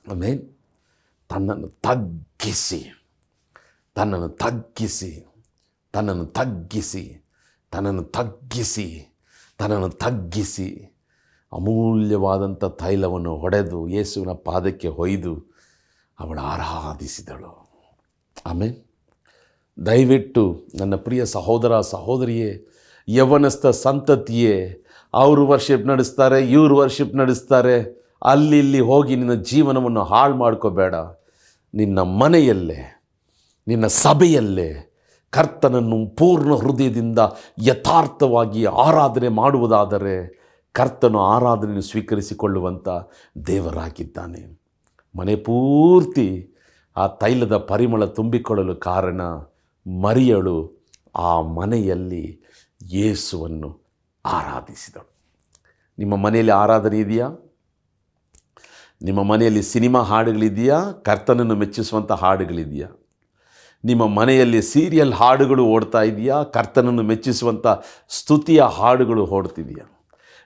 A: ಆಮೇಲೆ ತನ್ನನ್ನು ತಗ್ಗಿಸಿ ತನ್ನನ್ನು ತಗ್ಗಿಸಿ ತನ್ನನ್ನು ತಗ್ಗಿಸಿ ತನ್ನನ್ನು ತಗ್ಗಿಸಿ ತನ್ನನ್ನು ತಗ್ಗಿಸಿ ಅಮೂಲ್ಯವಾದಂಥ ತೈಲವನ್ನು ಹೊಡೆದು ಯೇಸುವಿನ ಪಾದಕ್ಕೆ ಹೊಯ್ದು ಅವಳು ಆರಾಧಿಸಿದಳು. ಆಮೇಲೆ ದಯವಿಟ್ಟು ನನ್ನ ಪ್ರಿಯ ಸಹೋದರ ಸಹೋದರಿಯೇ, ಯವನಸ್ಥ ಸಂತತಿಯೇ, ಅವರು ವರ್ಷಿಪ್ ನಡೆಸ್ತಾರೆ, ಇವರು ವರ್ಷಿಪ್ ನಡೆಸ್ತಾರೆ, ಅಲ್ಲಿ ಇಲ್ಲಿ ಹೋಗಿ ನಿನ್ನ ಜೀವನವನ್ನು ಹಾಳು ಮಾಡ್ಕೋಬೇಡ. ನಿನ್ನ ಮನೆಯಲ್ಲೇ, ನಿನ್ನ ಸಭೆಯಲ್ಲೇ ಕರ್ತನನ್ನು ಪೂರ್ಣ ಹೃದಯದಿಂದ ಯಥಾರ್ಥವಾಗಿ ಆರಾಧನೆ ಮಾಡುವುದಾದರೆ ಕರ್ತನು ಆರಾಧನೆಯನ್ನು ಸ್ವೀಕರಿಸಿಕೊಳ್ಳುವಂಥ ದೇವರಾಗಿದ್ದಾನೆ. ಮನೆ ಪೂರ್ತಿ ಆ ತೈಲದ ಪರಿಮಳ ತುಂಬಿಕೊಳ್ಳಲು ಕಾರಣ ಮರಿಯಳು ಆ ಮನೆಯಲ್ಲಿ ಯೇಸುವನ್ನು ಆರಾಧಿಸಿದಳು. ನಿಮ್ಮ ಮನೆಯಲ್ಲಿ ಆರಾಧನೆ ಇದೆಯಾ? ನಿಮ್ಮ ಮನೆಯಲ್ಲಿ ಸಿನಿಮಾ ಹಾಡುಗಳಿದೆಯಾ? ಕರ್ತನನ್ನು ಮೆಚ್ಚಿಸುವಂಥ ಹಾಡುಗಳಿದೆಯಾ? ನಿಮ್ಮ ಮನೆಯಲ್ಲಿ ಸೀರಿಯಲ್ ಹಾಡುಗಳು ಓಡ್ತಾ ಇದೆಯಾ? ಕರ್ತನನ್ನು ಮೆಚ್ಚಿಸುವಂಥ ಸ್ತುತಿಯ ಹಾಡುಗಳು ಓಡ್ತಿದೆಯಾ?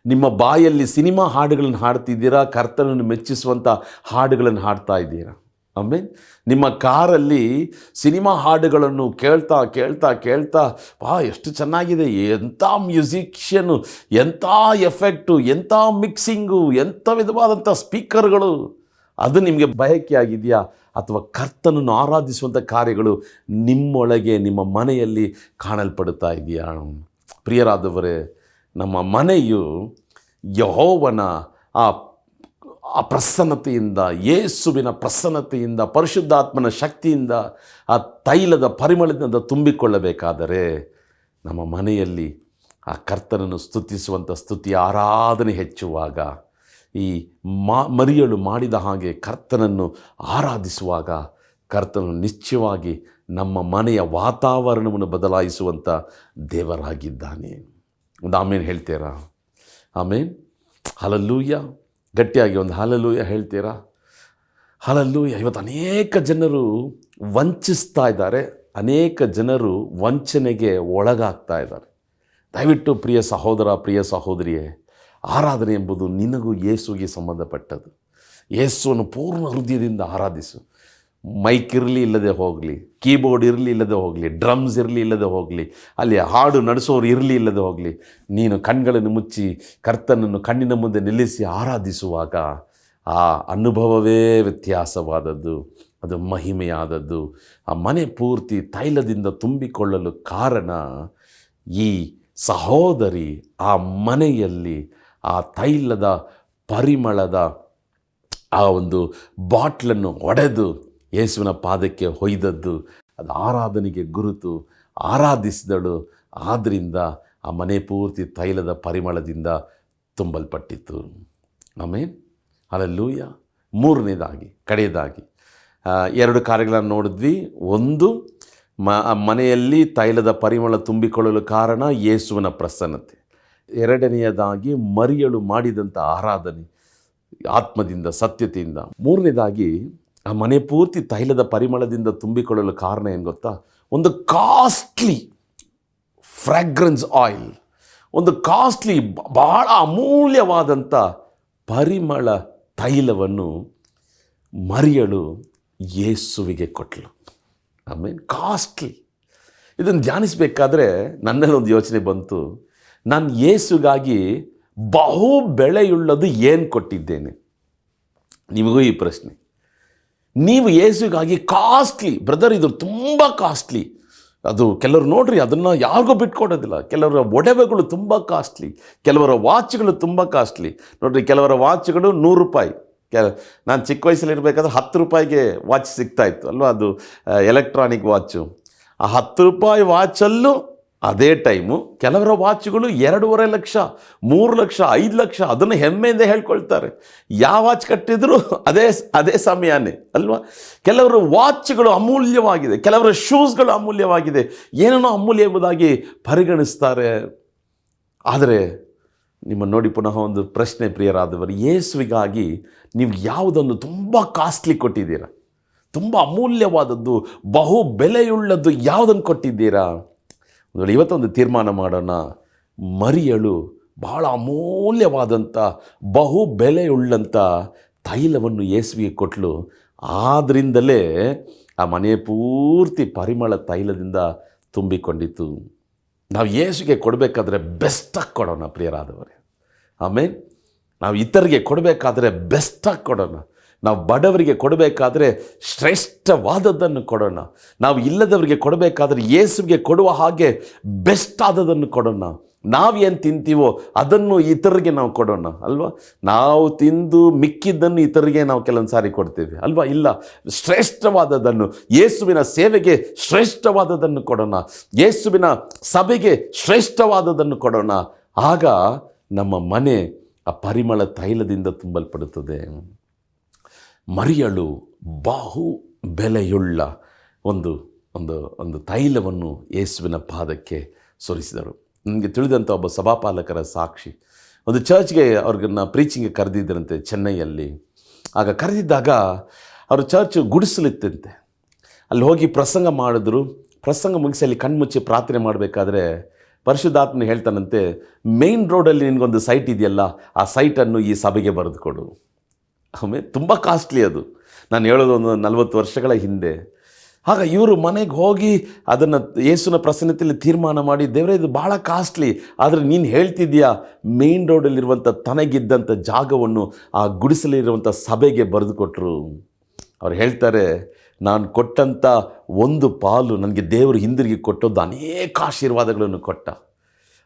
A: ನಿಮ್ಮ ಬಾಯಲ್ಲಿ ಸಿನಿಮಾ ಹಾಡುಗಳನ್ನು ಹಾಡ್ತಿದ್ದೀರಾ? ಕರ್ತನನ್ನು ಮೆಚ್ಚಿಸುವಂಥ ಹಾಡುಗಳನ್ನು ಹಾಡ್ತಾ ಇದ್ದೀರಾ? ಆಮೇಲೆ ನಿಮ್ಮ ಕಾರಲ್ಲಿ ಸಿನಿಮಾ ಹಾಡುಗಳನ್ನು ಕೇಳ್ತಾ ಕೇಳ್ತಾ ಕೇಳ್ತಾ ಎಷ್ಟು ಚೆನ್ನಾಗಿದೆ, ಎಂಥ ಮ್ಯೂಸಿಷಿಯನು, ಎಂಥ ಎಫೆಕ್ಟು, ಎಂಥ ಮಿಕ್ಸಿಂಗು, ಎಂಥ ವಿಧವಾದಂಥ ಸ್ಪೀಕರ್ಗಳು, ಅದು ನಿಮಗೆ ಬಯಕೆ ಆಗಿದೆಯಾ? ಅಥವಾ ಕರ್ತನನ್ನು ಆರಾಧಿಸುವಂಥ ಕಾರ್ಯಗಳು ನಿಮ್ಮೊಳಗೆ ನಿಮ್ಮ ಮನೆಯಲ್ಲಿ ಕಾಣಲ್ಪಡುತ್ತಾ ಇದೆಯಾ? ಪ್ರಿಯರಾದವರೇ, ನಮ್ಮ ಮನೆಯು ಯೆಹೋವನ ಆ ಆ ಪ್ರಸನ್ನತೆಯಿಂದ, ಯೇಸುವಿನ ಪ್ರಸನ್ನತೆಯಿಂದ, ಪರಿಶುದ್ಧಾತ್ಮನ ಶಕ್ತಿಯಿಂದ, ಆ ತೈಲದ ಪರಿಮಳದಿಂದ ತುಂಬಿಕೊಳ್ಳಬೇಕಾದರೆ ನಮ್ಮ ಮನೆಯಲ್ಲಿ ಆ ಕರ್ತನನ್ನು ಸ್ತುತಿಸುವಂಥ ಸ್ತುತಿ ಆರಾಧನೆ ಹೆಚ್ಚುವಾಗ, ಈ ಮರಿಯಳು ಮಾಡಿದ ಹಾಗೆ ಕರ್ತನನ್ನು ಆರಾಧಿಸುವಾಗ ಕರ್ತನು ನಿಶ್ಚಯವಾಗಿ ನಮ್ಮ ಮನೆಯ ವಾತಾವರಣವನ್ನು ಬದಲಾಯಿಸುವಂಥ ದೇವರಾಗಿದ್ದಾನೆ. ಒಂದು ಆಮೇನ್ ಹೇಳ್ತೀರಾ? ಆಮೇನ್. ಹಲ್ಲೆಲೂಯಾ. ಗಟ್ಟಿಯಾಗಿ ಒಂದು ಹಲ್ಲೆಲೂಯಾ ಹೇಳ್ತೀರಾ? ಹಲ್ಲೆಲೂಯಾ. ಇವತ್ತು ಅನೇಕ ಜನರು ವಂಚಿಸ್ತಾ ಇದ್ದಾರೆ, ಅನೇಕ ಜನರು ವಂಚನೆಗೆ ಒಳಗಾಗ್ತಾ ಇದ್ದಾರೆ. ದಯವಿಟ್ಟು ಪ್ರಿಯ ಸಹೋದರ, ಪ್ರಿಯ ಸಹೋದರಿಯೇ, ಆರಾಧನೆ ಎಂಬುದು ನಿನಗೂ ಯೇಸುವಿಗೆ ಸಂಬಂಧಪಟ್ಟದ್ದು. ಯೇಸುವನ್ನು ಪೂರ್ಣ ಹೃದಯದಿಂದ ಆರಾಧಿಸು. ಮೈಕ್ ಇರಲಿ ಇಲ್ಲದೆ ಹೋಗಲಿ, ಕೀಬೋರ್ಡ್ ಇರಲಿ ಇಲ್ಲದೆ ಹೋಗಲಿ, ಡ್ರಮ್ಸ್ ಇರಲಿ ಇಲ್ಲದೆ ಹೋಗಲಿ, ಅಲ್ಲಿ ಹಾಡು ನಡೆಸೋರು ಇರಲಿ ಇಲ್ಲದೆ ಹೋಗಲಿ, ನೀನು ಕಣ್ಗಳನ್ನು ಮುಚ್ಚಿ ಕರ್ತನನ್ನು ಕಣ್ಣಿನ ಮುಂದೆ ನಿಲ್ಲಿಸಿ ಆರಾಧಿಸುವಾಗ ಆ ಅನುಭವವೇ ವ್ಯತ್ಯಾಸವಾದದ್ದು, ಅದು ಮಹಿಮೆಯಾದದ್ದು. ಆ ಮನೆ ಪೂರ್ತಿ ತೈಲದಿಂದ ತುಂಬಿಕೊಳ್ಳಲು ಕಾರಣ ಈ ಸಹೋದರಿ ಆ ಮನೆಯಲ್ಲಿ ಆ ತೈಲದ ಪರಿಮಳದ ಆ ಒಂದು ಬಾಟ್ಲನ್ನು ಒಡೆದು ಯೇಸುವಿನ ಪಾದಕ್ಕೆ ಹೊಯ್ದದ್ದು. ಅದು ಆರಾಧನೆಗೆ ಗುರುತು. ಆರಾಧಿಸಿದಳು, ಆದ್ದರಿಂದ ಆ ಮನೆ ಪೂರ್ತಿ ತೈಲದ ಪರಿಮಳದಿಂದ ತುಂಬಲ್ಪಟ್ಟಿತು. ಆಮೇನ್. ಹಲ್ಲೆಲೂಯಾ. ಮೂರನೇದಾಗಿ, ಕಡೆಯದಾಗಿ 2 ಕಾರ್ಯಗಳನ್ನು ನೋಡಿದ್ವಿ. ಒಂದು, ಮನೆಯಲ್ಲಿ ತೈಲದ ಪರಿಮಳ ತುಂಬಿಕೊಳ್ಳಲು ಕಾರಣ ಯೇಸುವಿನ ಪ್ರಸನ್ನತೆ. ಎರಡನೆಯದಾಗಿ ಮರಿಯಳು ಮಾಡಿದಂಥ ಆರಾಧನೆ ಆತ್ಮದಿಂದ, ಸತ್ಯತೆಯಿಂದ. ಮೂರನೇದಾಗಿ ಆ ಮನೆ ಪೂರ್ತಿ ತೈಲದ ಪರಿಮಳದಿಂದ ತುಂಬಿಕೊಳ್ಳಲು ಕಾರಣ ಏನು ಗೊತ್ತಾ? ಒಂದು ಕಾಸ್ಟ್ಲಿ ಫ್ರಾಗ್ರೆನ್ಸ್ ಆಯಿಲ್, ಒಂದು ಕಾಸ್ಟ್ಲಿ, ಬಹಳ ಅಮೂಲ್ಯವಾದಂಥ ಪರಿಮಳ ತೈಲವನ್ನು ಮರಿಯಳು ಯೇಸುವಿಗೆ ಕೊಟ್ಟಳು. ಆಮೇಲೆ ಕಾಸ್ಟ್ಲಿ. ಇದನ್ನು ಧ್ಯಾನಿಸಬೇಕಾದ್ರೆ ನನ್ನಲ್ಲಿ ಒಂದು ಯೋಚನೆ ಬಂತು. ನಾನು ಯೇಸುಗಾಗಿ ಬಹು ಬೆಲೆಯುಳ್ಳದು ಏನು ಕೊಟ್ಟಿದ್ದೇನೆ? ನಿಮಗೂ ಈ ಪ್ರಶ್ನೆ. ನೀವು ಯೇಸುಗಾಗಿ ಕಾಸ್ಟ್ಲಿ, ಬ್ರದರ್ ಇದು ತುಂಬ ಕಾಸ್ಟ್ಲಿ, ಅದು ಕೆಲವರು ನೋಡ್ರಿ ಅದನ್ನು ಯಾರಿಗೂ ಬಿಟ್ಕೊಡೋದಿಲ್ಲ. ಕೆಲವರ ಒಡವೆಗಳು ತುಂಬ ಕಾಸ್ಟ್ಲಿ, ಕೆಲವರ ವಾಚ್ಗಳು ತುಂಬ ಕಾಸ್ಟ್ಲಿ. ನೋಡ್ರಿ, ಕೆಲವರ ವಾಚ್ಗಳು 100 ರೂಪಾಯಿ. ನಾನು ಚಿಕ್ಕ ವಯಸ್ಸಲ್ಲಿ ಇರಬೇಕಾದ್ರೆ 10 ರೂಪಾಯಿಗೆ ವಾಚ್ ಸಿಗ್ತಾಯಿತ್ತು ಅಲ್ವಾ, ಅದು ಎಲೆಕ್ಟ್ರಾನಿಕ್ ವಾಚು. ಆ 10 ರೂಪಾಯಿ ವಾಚಲ್ಲೂ ಅದೇ ಟೈಮು ಕೆಲವರ ವಾಚ್ಗಳು 2.5 ಲಕ್ಷ, 3 ಲಕ್ಷ, 5 ಲಕ್ಷ. ಅದನ್ನು ಹೆಮ್ಮೆಯಿಂದ ಹೇಳ್ಕೊಳ್ತಾರೆ. ಯಾವ ವಾಚ್ ಕಟ್ಟಿದ್ರು ಅದೇ ಸಮಯನೇ ಅಲ್ವಾ. ಕೆಲವರು ವಾಚ್ಗಳು ಅಮೂಲ್ಯವಾಗಿದೆ, ಕೆಲವರ ಶೂಸ್ಗಳು ಅಮೂಲ್ಯವಾಗಿದೆ, ಏನೇನೋ ಅಮೂಲ್ಯ ಎಂಬುದಾಗಿ ಪರಿಗಣಿಸ್ತಾರೆ. ಆದರೆ ನಿಮ್ಮನ್ನು ನೋಡಿ ಪುನಃ ಒಂದು ಪ್ರಶ್ನೆ, ಪ್ರಿಯರಾದವರು, ಯೇಸುವಿಗಾಗಿ ನೀವು ಯಾವುದನ್ನು ತುಂಬ ಕಾಸ್ಟ್ಲಿ ಕೊಟ್ಟಿದ್ದೀರಾ? ತುಂಬ ಅಮೂಲ್ಯವಾದದ್ದು, ಬಹು ಬೆಲೆಯುಳ್ಳದ್ದು ಯಾವುದನ್ನು ಕೊಟ್ಟಿದ್ದೀರಾ? ಇವತ್ತೊಂದು ತೀರ್ಮಾನ ಮಾಡೋಣ. ಮರಿಯಳು ಬಹಳ ಅಮೂಲ್ಯವಾದಂಥ, ಬಹು ಬೆಲೆಯುಳ್ಳಂಥ ತೈಲವನ್ನು ಯೇಸುವಿಗೆ ಕೊಟ್ಟಳು. ಆದ್ದರಿಂದಲೇ ಆ ಮನೆ ಪೂರ್ತಿ ಪರಿಮಳ ತೈಲದಿಂದ ತುಂಬಿಕೊಂಡಿತು. ನಾವು ಯೇಸುವಿಗೆ ಕೊಡಬೇಕಾದ್ರೆ ಬೆಸ್ಟಾಗಿ ಕೊಡೋಣ ಪ್ರಿಯರಾದವರೇ. ಆಮೇಲೆ ನಾವು ಇತರಿಗೆ ಕೊಡಬೇಕಾದ್ರೆ ಬೆಸ್ಟಾಗಿ ಕೊಡೋಣ. ನಾವು ಬಡವರಿಗೆ ಕೊಡಬೇಕಾದ್ರೆ ಶ್ರೇಷ್ಠವಾದದ್ದನ್ನು ಕೊಡೋಣ. ನಾವು ಇಲ್ಲದವರಿಗೆ ಕೊಡಬೇಕಾದ್ರೆ ಯೇಸುವಿಗೆ ಕೊಡುವ ಹಾಗೆ ಬೆಸ್ಟ್ ಆದದನ್ನು ಕೊಡೋಣ. ನಾವೇನು ತಿಂತೀವೋ ಅದನ್ನು ಇತರಿಗೆ ನಾವು ಕೊಡೋಣ ಅಲ್ವಾ. ನಾವು ತಿಂದು ಮಿಕ್ಕಿದ್ದನ್ನು ಇತರಿಗೆ ನಾವು ಕೆಲವೊಂದು ಸಾರಿ ಕೊಡ್ತೀವಿ ಅಲ್ವಾ. ಇಲ್ಲ, ಶ್ರೇಷ್ಠವಾದದನ್ನು, ಯೇಸುವಿನ ಸೇವೆಗೆ ಶ್ರೇಷ್ಠವಾದದನ್ನು ಕೊಡೋಣ, ಯೇಸುವಿನ ಸಭೆಗೆ ಶ್ರೇಷ್ಠವಾದದನ್ನು ಕೊಡೋಣ. ಆಗ ನಮ್ಮ ಮನೆ ಆ ಪರಿಮಳ ತೈಲದಿಂದ ತುಂಬಲ್ಪಡುತ್ತದೆ. ಮರಿಯಳು ಬಹು ಬೆಲೆಯುಳ್ಳ ಒಂದು ಒಂದು ಒಂದು ತೈಲವನ್ನು ಯೇಸುವಿನ ಪಾದಕ್ಕೆ ಸುರಿಸಿದರು. ನನಗೆ ತಿಳಿದಂಥ ಒಬ್ಬ ಸಭಾಪಾಲಕರ ಸಾಕ್ಷಿ. ಒಂದು ಚರ್ಚ್ಗೆ ಅವ್ರಿಗನ್ನ ಪ್ರೀಚಿಂಗ್ಗೆ ಕರೆದಿದ್ದರಂತೆ ಚೆನ್ನೈಯಲ್ಲಿ. ಆಗ ಕರೆದಿದ್ದಾಗ ಅವರು ಚರ್ಚ್ ಗುಡಿಸಲಿತ್ತಂತೆ. ಅಲ್ಲಿ ಹೋಗಿ ಪ್ರಸಂಗ ಮಾಡಿದ್ರು. ಪ್ರಸಂಗ ಮುಗಿಸಿ ಅಲ್ಲಿ ಕಣ್ಮುಚ್ಚಿ ಪ್ರಾರ್ಥನೆ ಮಾಡಬೇಕಾದ್ರೆ ಪರಿಶುದ್ಧಾತ್ಮನು ಹೇಳ್ತಾನಂತೆ, ಮೇನ್ ರೋಡಲ್ಲಿ ನಿನಗೊಂದು ಸೈಟ್ ಇದೆಯಲ್ಲ, ಆ ಸೈಟನ್ನು ಈ ಸಭೆಗೆ ಬರೆದು ಕೊಡು. ಆಮೇಲೆ ತುಂಬ ಕಾಸ್ಟ್ಲಿ ಅದು. ನಾನು ಹೇಳೋದು ಒಂದು 40 ವರ್ಷಗಳ ಹಿಂದೆ. ಆಗ ಇವರು ಮನೆಗೆ ಹೋಗಿ ಅದನ್ನು ಯೇಸುವಿನ ಪ್ರಸನ್ನತೆಯಲ್ಲಿ ತೀರ್ಮಾನ ಮಾಡಿ, ದೇವರೇ ಇದು ಭಾಳ ಕಾಸ್ಟ್ಲಿ, ಆದರೆ ನೀನು ಹೇಳ್ತಿದ್ದೀಯಾ ಮೇನ್ ರೋಡಲ್ಲಿರುವಂಥ ತನಗಿದ್ದಂಥ ಜಾಗವನ್ನು ಆ ಗುಡಿಸಲಿರುವಂಥ ಸಭೆಗೆ ಬರೆದು ಕೊಟ್ಟರು. ಅವ್ರು ಹೇಳ್ತಾರೆ, ನಾನು ಕೊಟ್ಟಂಥ ಒಂದು ಪಾಲು ನನಗೆ ದೇವರು ಹಿಂದಿರುಗಿ ಕೊಟ್ಟದ್ದು ಅನೇಕ ಆಶೀರ್ವಾದಗಳನ್ನು ಕೊಟ್ಟ.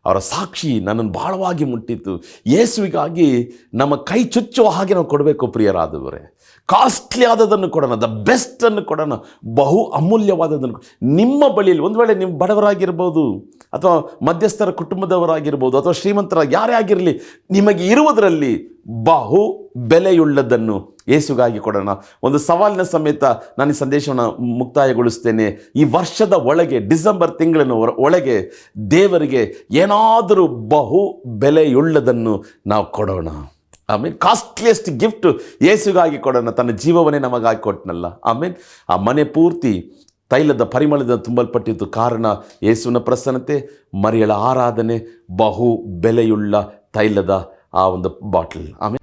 A: ಅವರ ಸಾಕ್ಷಿ ನನ್ನನ್ನು ಬಹಳವಾಗಿ ಮುಟ್ಟಿತ್ತು. ಯೇಸುವಿಗಾಗಿ ನಮ್ಮ ಕೈ ಚುಚ್ಚುವ ಹಾಗೆ ನಾವು ಕೊಡಬೇಕು ಪ್ರಿಯರಾದವರೇ. ಕಾಸ್ಟ್ಲಿ ಆದದನ್ನು ಕೊಡೋಣ, ದ ಬೆಸ್ಟನ್ನು ಕೊಡೋಣ, ಬಹು ಅಮೂಲ್ಯವಾದದನ್ನು. ನಿಮ್ಮ ಬಳಿಯಲ್ಲಿ ಒಂದು ವೇಳೆ ನೀವು ಬಡವರಾಗಿರ್ಬೋದು, ಅಥವಾ ಮಧ್ಯಸ್ಥರ ಕುಟುಂಬದವರಾಗಿರ್ಬೋದು, ಅಥವಾ ಶ್ರೀಮಂತರ ಯಾರೇ ಆಗಿರಲಿ, ನಿಮಗೆ ಇರುವುದರಲ್ಲಿ ಬಹು ಬೆಲೆಯುಳ್ಳದನ್ನು ಯೇಸುಗಾಗಿ ಕೊಡೋಣ. ಒಂದು ಸವಾಲಿನ ಸಮೇತ ನಾನು ಈ ಸಂದೇಶವನ್ನು ಮುಕ್ತಾಯಗೊಳಿಸ್ತೇನೆ. ಈ ವರ್ಷದ ಒಳಗೆ, ಡಿಸೆಂಬರ್ ತಿಂಗಳಿನ ಒಳಗೆ ದೇವರಿಗೆ ಏನಾದರೂ ಬಹು ಬೆಲೆಯುಳ್ಳದನ್ನು ನಾವು ಕೊಡೋಣ. ಆಮೇಲೆ ಕಾಸ್ಟ್ಲಿಯೆಸ್ಟ್ ಗಿಫ್ಟ್ ಯೇಸುಗಾಗಿ ಕೊಡೋಣ. ತನ್ನ ಜೀವವನ್ನೇ ನಮಗಾಗಿ ಕೊಟ್ಟನಲ್ಲ. ಆಮೇಲೆ ಆ ಮನೆ ಪೂರ್ತಿ ತೈಲದ ಪರಿಮಳದ ತುಂಬಲ್ಪಟ್ಟಿತ್ತು. ಕಾರಣ ಯೇಸುವಿನ ಪ್ರಸನ್ನತೆ, ಮರಿಯಳ ಆರಾಧನೆ, ಬಹು ಬೆಲೆಯುಳ್ಳ ತೈಲದ ಆ ಒಂದು ಬಾಟಲ್. ಆಮೇಲೆ